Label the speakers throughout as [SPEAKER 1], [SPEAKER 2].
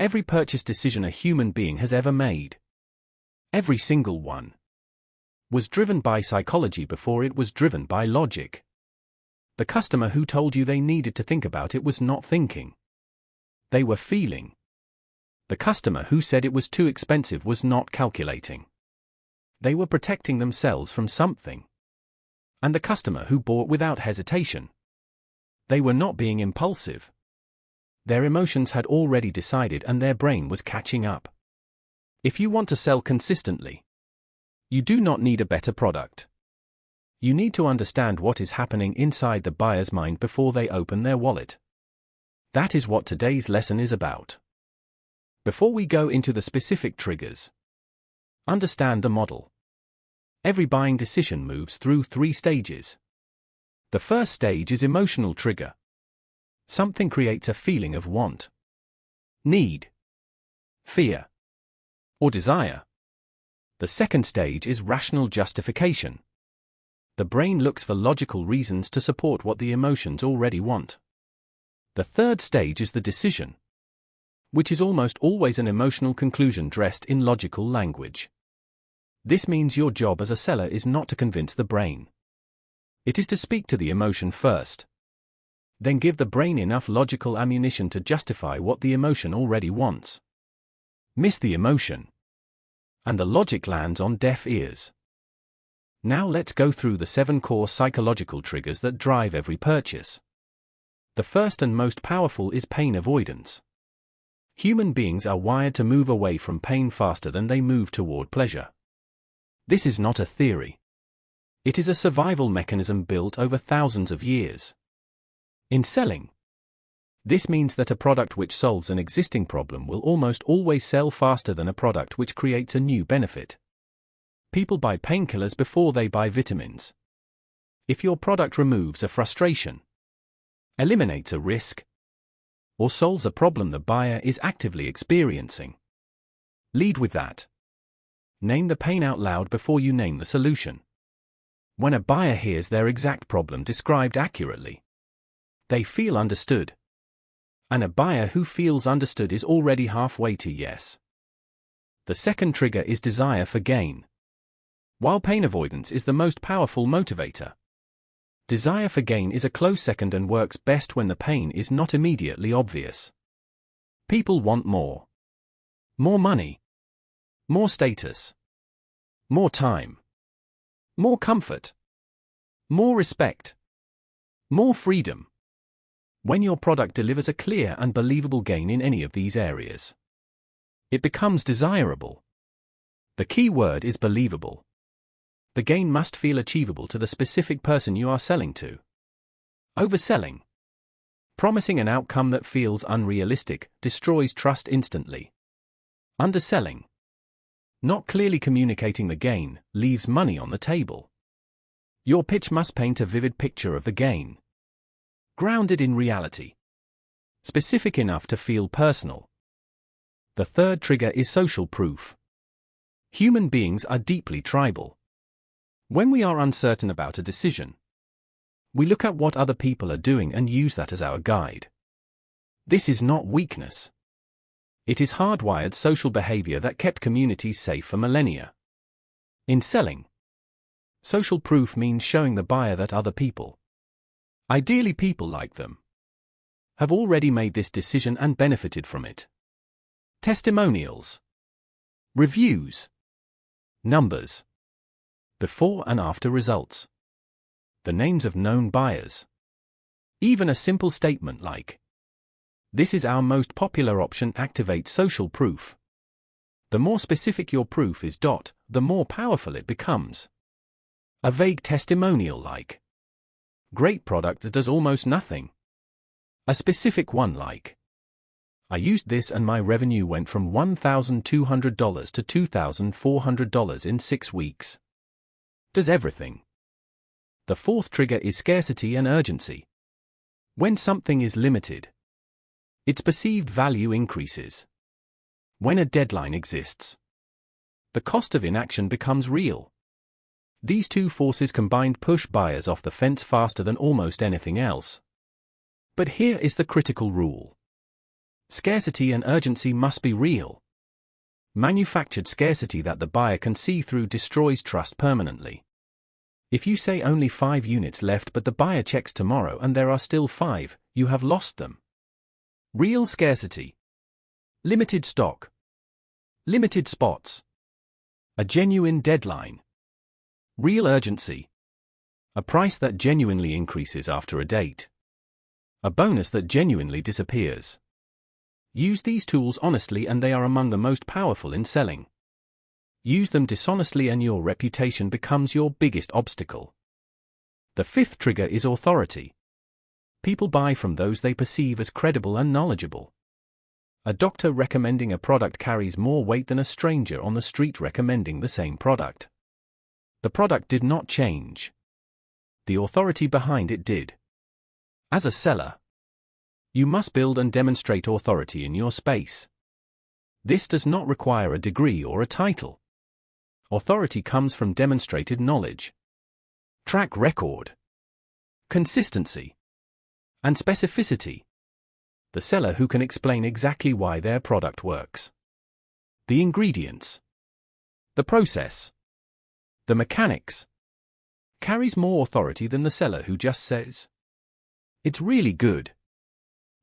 [SPEAKER 1] Every purchase decision a human being has ever made, every single one, was driven by psychology before it was driven by logic. The customer who told you they needed to think about it was not thinking. They were feeling. The customer who said it was too expensive was not calculating. They were protecting themselves from something. And the customer who bought without hesitation, they were not being impulsive. Their emotions had already decided and their brain was catching up. If you want to sell consistently, you do not need a better product. You need to understand what is happening inside the buyer's mind before they open their wallet. That is what today's lesson is about. Before we go into the specific triggers, understand the model. Every buying decision moves through 3 stages. The first stage is emotional trigger. Something creates a feeling of want, need, fear, or desire. The second stage is rational justification. The brain looks for logical reasons to support what the emotions already want. The third stage is the decision, which is almost always an emotional conclusion dressed in logical language. This means your job as a seller is not to convince the brain. It is to speak to the emotion first. Then give the brain enough logical ammunition to justify what the emotion already wants. Miss the emotion, and the logic lands on deaf ears. Now let's go through the 7 core psychological triggers that drive every purchase. The first and most powerful is pain avoidance. Human beings are wired to move away from pain faster than they move toward pleasure. This is not a theory. It is a survival mechanism built over thousands of years. In selling, this means that a product which solves an existing problem will almost always sell faster than a product which creates a new benefit. People buy painkillers before they buy vitamins. If your product removes a frustration, eliminates a risk, or solves a problem the buyer is actively experiencing, lead with that. Name the pain out loud before you name the solution. When a buyer hears their exact problem described accurately, they feel understood. And a buyer who feels understood is already halfway to yes. The second trigger is desire for gain. While pain avoidance is the most powerful motivator, desire for gain is a close second and works best when the pain is not immediately obvious. People want more. More money. More status. More time. More comfort. More respect. More freedom. When your product delivers a clear and believable gain in any of these areas, it becomes desirable. The key word is believable. The gain must feel achievable to the specific person you are selling to. Overselling, promising an outcome that feels unrealistic, destroys trust instantly. Underselling, not clearly communicating the gain, leaves money on the table. Your pitch must paint a vivid picture of the gain, grounded in reality, specific enough to feel personal. The third trigger is social proof. Human beings are deeply tribal. When we are uncertain about a decision, we look at what other people are doing and use that as our guide. This is not weakness. It is hardwired social behavior that kept communities safe for millennia. In selling, social proof means showing the buyer that other people, ideally people like them, have already made this decision and benefited from it. Testimonials, reviews, numbers, before and after results, the names of known buyers. Even a simple statement like, "This is our most popular option," activates social proof. The more specific your proof is, the more powerful it becomes. A vague testimonial like, "Great product that does almost nothing." A specific one like, "I used this and my revenue went from $1,200 to $2,400 in 6 weeks." Does everything. The fourth trigger is scarcity and urgency. When something is limited, its perceived value increases. When a deadline exists, the cost of inaction becomes real. These two forces combined push buyers off the fence faster than almost anything else. But here is the critical rule. Scarcity and urgency must be real. Manufactured scarcity that the buyer can see through destroys trust permanently. If you say only 5 units left but the buyer checks tomorrow and there are still 5, you have lost them. Real scarcity. Limited stock. Limited spots. A genuine deadline. Real urgency. A price that genuinely increases after a date. A bonus that genuinely disappears. Use these tools honestly and they are among the most powerful in selling. Use them dishonestly and your reputation becomes your biggest obstacle. The 5th trigger is authority. People buy from those they perceive as credible and knowledgeable. A doctor recommending a product carries more weight than a stranger on the street recommending the same product. The product did not change. The authority behind it did. As a seller, you must build and demonstrate authority in your space. This does not require a degree or a title. Authority comes from demonstrated knowledge, track record, consistency, and specificity. The seller who can explain exactly why their product works. The ingredients, the process, the mechanics, carries more authority than the seller who just says, "It's really good."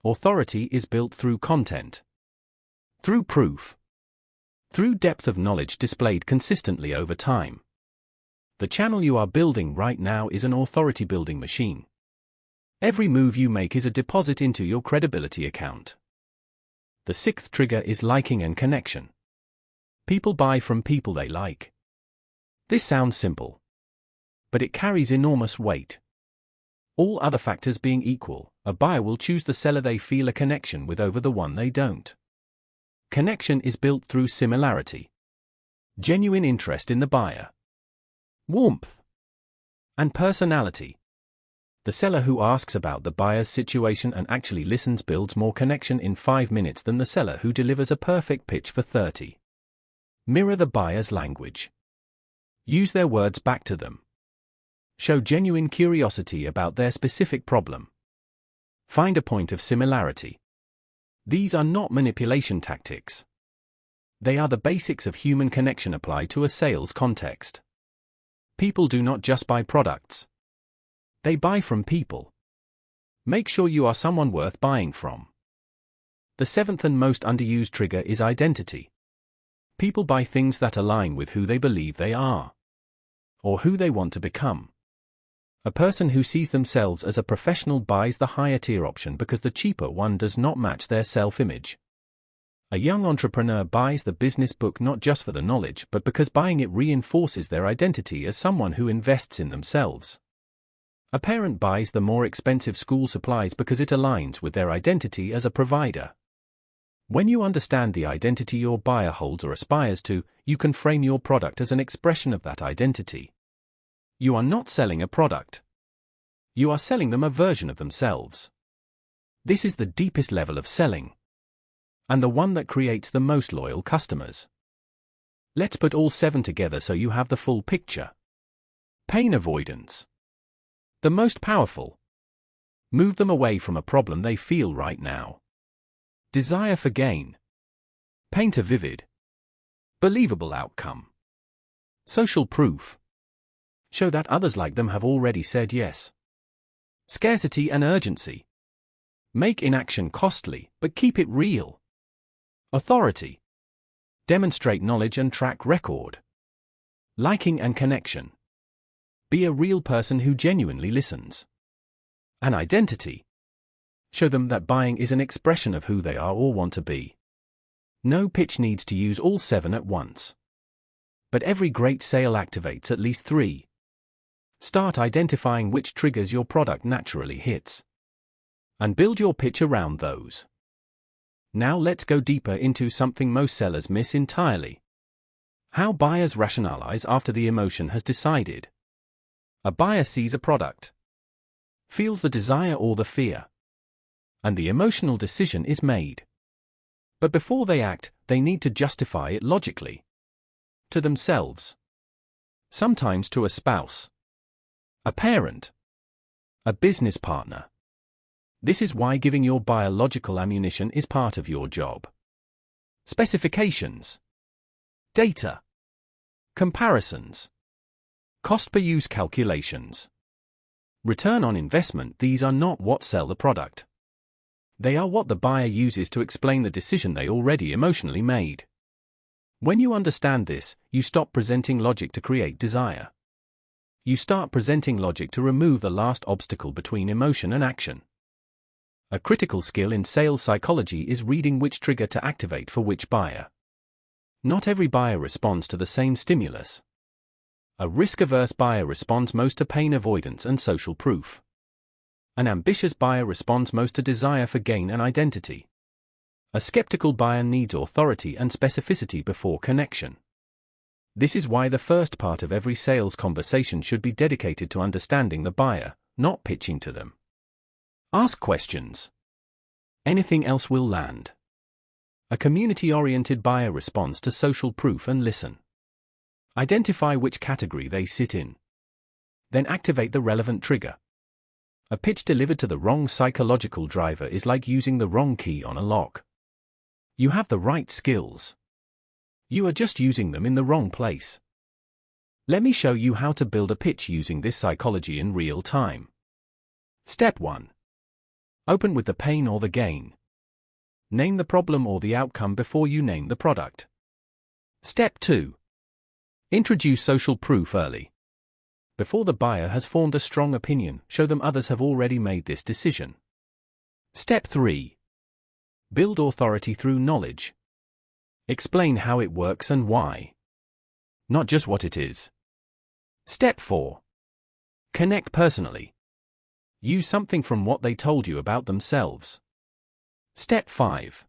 [SPEAKER 1] Authority is built through content, through proof, through depth of knowledge displayed consistently over time. The channel you are building right now is an authority building machine. Every move you make is a deposit into your credibility account. The 6th trigger is liking and connection. People buy from people they like. This sounds simple, but it carries enormous weight. All other factors being equal, a buyer will choose the seller they feel a connection with over the one they don't. Connection is built through similarity, genuine interest in the buyer, warmth, and personality. The seller who asks about the buyer's situation and actually listens builds more connection in 5 minutes than the seller who delivers a perfect pitch for 30. Mirror the buyer's language. Use their words back to them. Show genuine curiosity about their specific problem. Find a point of similarity. These are not manipulation tactics. They are the basics of human connection applied to a sales context. People do not just buy products. They buy from people. Make sure you are someone worth buying from. The 7th and most underused trigger is identity. People buy things that align with who they believe they are, or who they want to become. A person who sees themselves as a professional buys the higher tier option because the cheaper one does not match their self-image. A young entrepreneur buys the business book not just for the knowledge but because buying it reinforces their identity as someone who invests in themselves. A parent buys the more expensive school supplies because it aligns with their identity as a provider. When you understand the identity your buyer holds or aspires to, you can frame your product as an expression of that identity. You are not selling a product. You are selling them a version of themselves. This is the deepest level of selling, and the one that creates the most loyal customers. Let's put all 7 together so you have the full picture. Pain avoidance. The most powerful. Move them away from a problem they feel right now. Desire for gain. Paint a vivid, believable outcome. Social proof. Show that others like them have already said yes. Scarcity and urgency. Make inaction costly, but keep it real. Authority. Demonstrate knowledge and track record. Liking and connection. Be a real person who genuinely listens. An identity. Show them that buying is an expression of who they are or want to be. No pitch needs to use all 7 at once. But every great sale activates at least 3. Start identifying which triggers your product naturally hits, and build your pitch around those. Now let's go deeper into something most sellers miss entirely. How buyers rationalize after the emotion has decided. A buyer sees a product, feels the desire or the fear, and the emotional decision is made. But before they act, they need to justify it logically. To themselves. Sometimes to a spouse, a parent, a business partner. This is why giving your buyer logical ammunition is part of your job. Specifications, data, comparisons, cost per use calculations, return on investment. These are not what sell the product. They are what the buyer uses to explain the decision they already emotionally made. When you understand this, you stop presenting logic to create desire. You start presenting logic to remove the last obstacle between emotion and action. A critical skill in sales psychology is reading which trigger to activate for which buyer. Not every buyer responds to the same stimulus. A risk-averse buyer responds most to pain avoidance and social proof. An ambitious buyer responds most to desire for gain and identity. A skeptical buyer needs authority and specificity before connection. This is why the first part of every sales conversation should be dedicated to understanding the buyer, not pitching to them. Ask questions. Anything else will land. A community-oriented buyer responds to social proof and listen. Identify which category they sit in. Then activate the relevant trigger. A pitch delivered to the wrong psychological driver is like using the wrong key on a lock. You have the right skills. You are just using them in the wrong place. Let me show you how to build a pitch using this psychology in real time. Step 1. Open with the pain or the gain. Name the problem or the outcome before you name the product. Step 2. Introduce social proof early. Before the buyer has formed a strong opinion, show them others have already made this decision. Step 3. Build authority through knowledge. Explain how it works and why. Not just what it is. Step 4. Connect personally. Use something from what they told you about themselves. Step 5.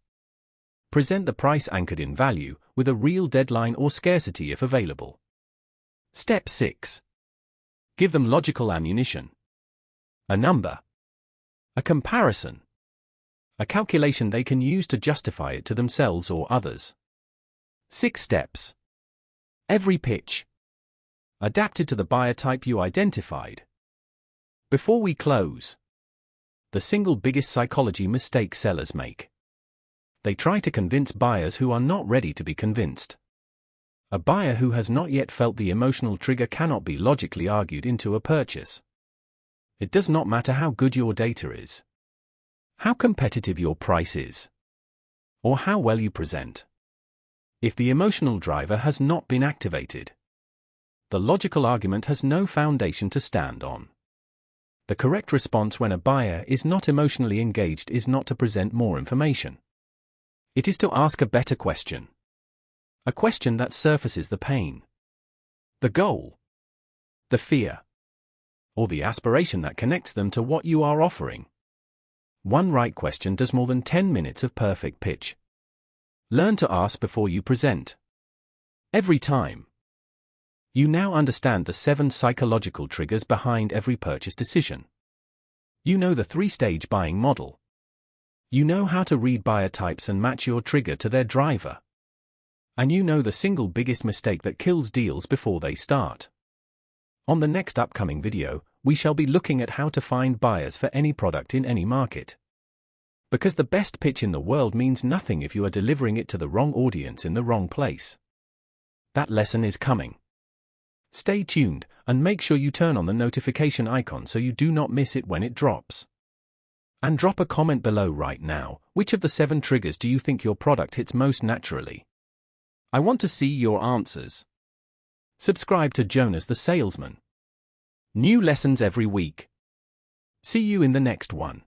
[SPEAKER 1] Present the price anchored in value, with a real deadline or scarcity if available. Step 6. Give them logical ammunition. A number. A comparison. A calculation they can use to justify it to themselves or others. 6 steps. Every pitch. Adapted to the buyer type you identified. Before we close, the single biggest psychology mistake sellers make. They try to convince buyers who are not ready to be convinced. A buyer who has not yet felt the emotional trigger cannot be logically argued into a purchase. It does not matter how good your data is, how competitive your price is, or how well you present. If the emotional driver has not been activated, the logical argument has no foundation to stand on. The correct response when a buyer is not emotionally engaged is not to present more information. It is to ask a better question. A question that surfaces the pain, the goal, the fear, or the aspiration that connects them to what you are offering. One right question does more than 10 minutes of perfect pitch. Learn to ask before you present. Every time. You now understand the 7 psychological triggers behind every purchase decision. You know the 3-stage buying model. You know how to read buyer types and match your trigger to their driver. And you know the single biggest mistake that kills deals before they start. On the next upcoming video, we shall be looking at how to find buyers for any product in any market. Because the best pitch in the world means nothing if you are delivering it to the wrong audience in the wrong place. That lesson is coming. Stay tuned, and make sure you turn on the notification icon so you do not miss it when it drops. And drop a comment below right now, which of the 7 triggers do you think your product hits most naturally? I want to see your answers. Subscribe to Jonas the Salesman. New lessons every week. See you in the next one.